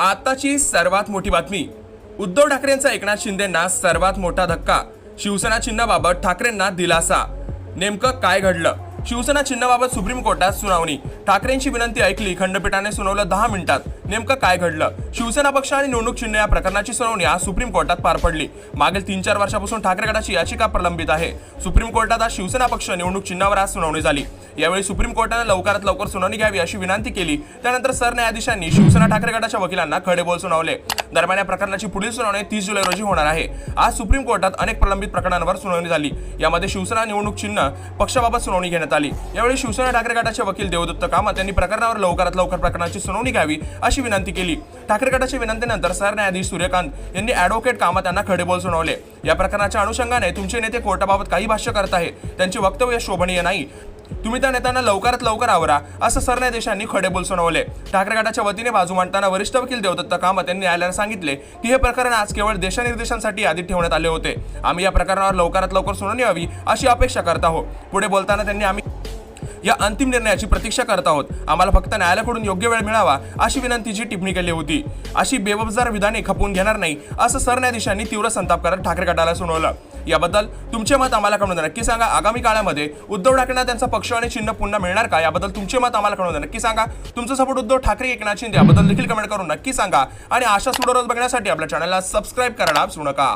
आताची सर्वात मोठी बातमी. उद्धव ठाकरेंचा एकनाथ शिंदेंना सर्वात मोठा धक्का. शिवसेना चिन्हाबाबत ठाकरेंना दिलासा. नेमकं काय घडलं? शिवसेना चिन्हाबाबत सुप्रीम कोर्टात सुनावणी. ठाकरेंची विनंती ऐकली, खंडपीठाने सुनावलं 10 मिनिटात. नेमकं काय घडलं? शिवसेना पक्ष आणि निवडणूक चिन्ह या प्रकरणाची सुनावणी आज सुप्रीम कोर्टात पार पडली. मागील 3-4 वर्षापासून ठाकरे गटाची याचिका प्रलंबित आहे. सुप्रीम कोर्टात आज शिवसेना पक्ष निवडणूक चिन्हावर आज सुनावणी झाली. यावेळी सुप्रीम कोर्टाने लवकरात लवकर सुनावणी घ्यावी अशी विनंती केली. त्यानंतर सरन्यायाधीशांनी शिवसेना ठाकरे गटाच्या वकिलांना खडेबोल सुनावले. दरम्यान या प्रकरणाची पुढील सुनावणी 30 जुलै रोजी होणार आहे. आज सुप्रीम कोर्टात अनेक प्रलंबित प्रकरणांवर सुनावणी झाली. यामध्ये शिवसेना निवडणूक चिन्ह पक्षाबाबत सुनावणी घेण्यात आली. यावेळी शिवसेना ठाकरे गटाचे वकील देवदत्त कामत यांनी प्रकरणावर लवकरात लवकर प्रकरणाची सुनावणी घ्यावी अशी विनंती केली. ठाकरे गटाच्या विनंतीनंतर सरन्यायाधीश सूर्यकांत यांनी ॲडव्होकेट कामत यांना खडेबोल सुनावले. या प्रकरणाच्या अनुषंगाने तुमचे नेते कोर्टाबाबत काही भाष्य करत आहे, त्यांचे वक्तव्य शोभनीय नाही. तुम्ही त्या नेत्यांना लवकरात लवकर आवरा असं सरन्यायाधीशांनी खडेबोल सुनावले. ठाकरे गटाच्या वतीने बाजू मांडताना वरिष्ठ वकील देवदत्त कामत यांनी न्यायालयाला सांगितले की हे प्रकरण आज केवळ देशानिर्देशांसाठी यादीत ठेवण्यात आले होते. आम्ही या प्रकरणावर लवकरात लवकर सुनावणी व्हावी अशी अपेक्षा करत आहोत. पुढे बोलताना त्यांनी आम्ही या अंतिम निर्णयाची प्रतीक्षा करत आहोत. आम्हाला फक्त न्यायालयाकडून योग्य वेळ मिळावा अशी विनंतीची टिप्पणी केली होती. अशी बेवबजार विधाने खपवून घेणार नाही असं सरन्यायाधीशांनी तीव्र संताप करत ठाकरे गटाला सुनावलं. याबद्दल तुमचे मत आम्हाला कळवून नक्की सांगा. आगामी काळामध्ये उद्धव ठाकरेंना त्यांचा पक्ष आणि चिन्ह पुन्हा मिळणार का, याबद्दल तुमचे मत आम्हाला कळवून नक्की सांगा. तुमचा सपोर्ट उद्धव ठाकरे एकनाथ शिंदे याबद्दल देखील कमेंट करून नक्की सांगा. आणि अशा सुडोरोज बघण्यासाठी आपल्या चॅनलला सबस्क्राईब करायला विसरू नका.